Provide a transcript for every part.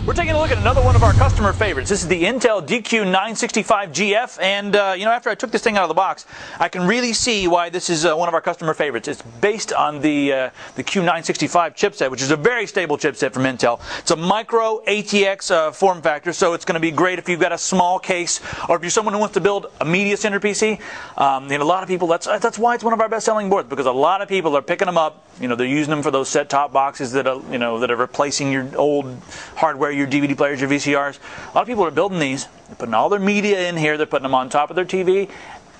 We're taking a look at another one of our customer favorites. This is the Intel DQ965GF, and after I took this thing out of the box, I can really see why this is one of our customer favorites. It's based on the Q965 chipset, which is a very stable chipset from Intel. It's a micro ATX form factor, so it's going to be great if you've got a small case, or if you're someone who wants to build a media center PC. A lot of people, that's why it's one of our best-selling boards, because a lot of people are picking them up. They're using them for those set-top boxes that are, that are replacing your old hardware, your DVD players, your VCRs. A lot of people are building these. They're putting all their media in here. They're putting them on top of their TV.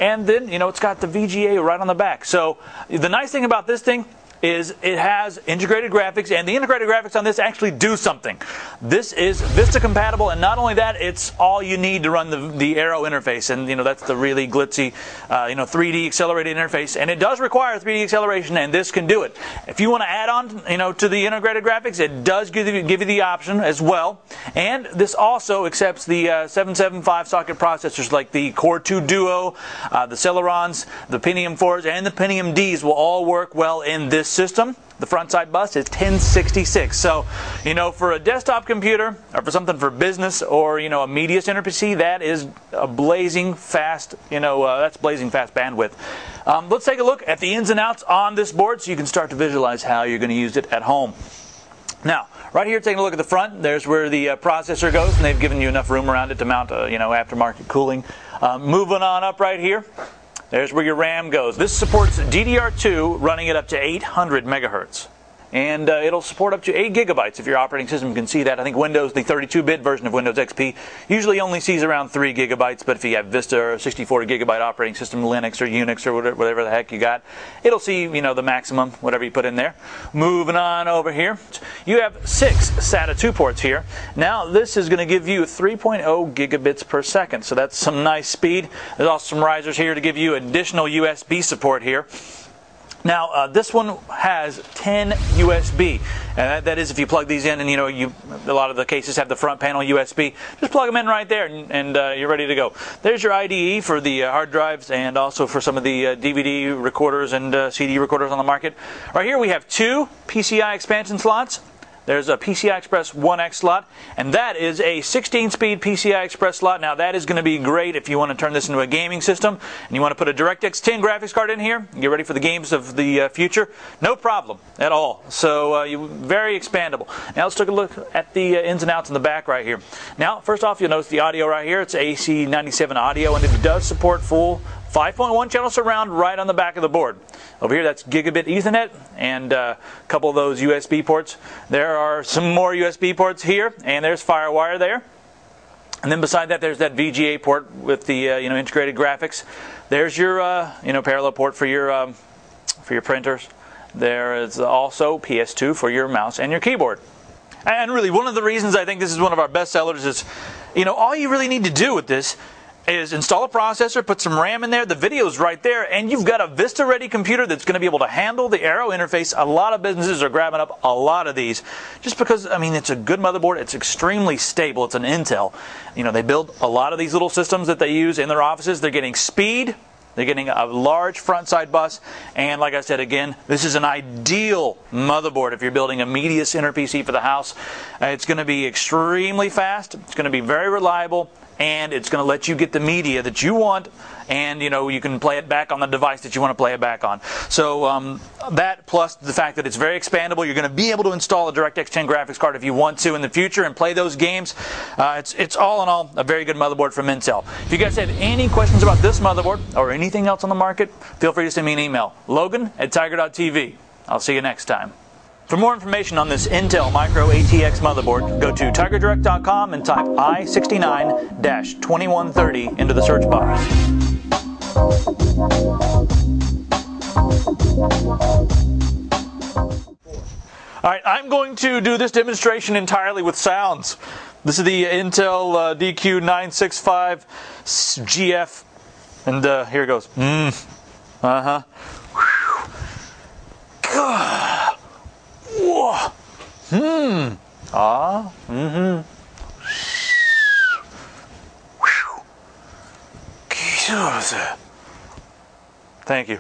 And then, it's got the VGA right on the back. So the nice thing about this thing is it has integrated graphics, and the integrated graphics on this actually do something. This is Vista compatible, and not only that, it's all you need to run the Aero interface, and that's the really glitzy 3D accelerated interface, and it does require 3D acceleration, and this can do it. If you want to add on to the integrated graphics, it does give you the option as well. And this also accepts the 775 socket processors like the Core 2 Duo, the Celerons, the Pentium 4s, and the Pentium Ds will all work well in this system. The front side bus is 1066. So, for a desktop computer, or for something for business, or a media center PC, that is a blazing fast, that's blazing fast bandwidth. Let's take a look at the ins and outs on this board, so you can start to visualize how you're going to use it at home. Now, right here, taking a look at the front, there's where the processor goes, and they've given you enough room around it to mount, aftermarket cooling. Moving on up right here. There's where your RAM goes. This supports DDR2 running it up to 800 megahertz. And it'll support up to 8 gigabytes if your operating system can see that. I think Windows, the 32-bit version of Windows XP, usually only sees around 3 gigabytes, but if you have Vista or a 64-gigabyte operating system, Linux or Unix or whatever the heck you got, it'll see, the maximum, whatever you put in there. Moving on over here, you have 6 SATA 2 ports here. Now, this is going to give you 3.0 gigabits per second, so that's some nice speed. There's also some risers here to give you additional USB support here. Now, this one has 10 USB, and that is if you plug these in, and a lot of the cases have the front panel USB. Just plug them in right there, and you're ready to go. There's your IDE for the hard drives, and also for some of the DVD recorders and CD recorders on the market. Right here we have 2 PCI expansion slots. There's a PCI Express 1X slot, and that is a 16-speed PCI Express slot. Now, that is going to be great if you want to turn this into a gaming system, and you want to put a DirectX 10 graphics card in here, get ready for the games of the future. No problem at all. So, very expandable. Now, let's take a look at the ins and outs in the back right here. Now, first off, you'll notice the audio right here. It's AC97 audio, and it does support full 5.1 channel surround right on the back of the board. Over here, that's gigabit Ethernet and a couple of those USB ports. There are some more USB ports here, and there's FireWire there. And then beside that, there's that VGA port with the integrated graphics. There's your parallel port for your printers. There is also PS2 for your mouse and your keyboard. And really, one of the reasons I think this is one of our best sellers is, all you really need to do with this is install a processor, put some RAM in there, the video's right there, and you've got a Vista-ready computer that's going to be able to handle the Aero interface. A lot of businesses are grabbing up a lot of these just because, it's a good motherboard. It's extremely stable. It's an Intel. They build a lot of these little systems that they use in their offices. They're getting speed. They're getting a large front side bus, and like I said again, this is an ideal motherboard if you're building a media center PC for the house. It's going to be extremely fast. It's going to be very reliable, and it's going to let you get the media that you want, and you can play it back on the device that you want to play it back on. So that plus the fact that it's very expandable, you're going to be able to install a DirectX 10 graphics card if you want to in the future and play those games. It's all in all a very good motherboard from Intel. If you guys have any questions about this motherboard or anything else on the market, feel free to send me an email. Logan@tiger.tv. I'll see you next time. For more information on this Intel Micro ATX motherboard, go to tigerdirect.com and type i69-2130 into the search box. Alright, I'm going to do this entirely with sounds. This is the Intel DQ965GF, and here it goes. Thank you.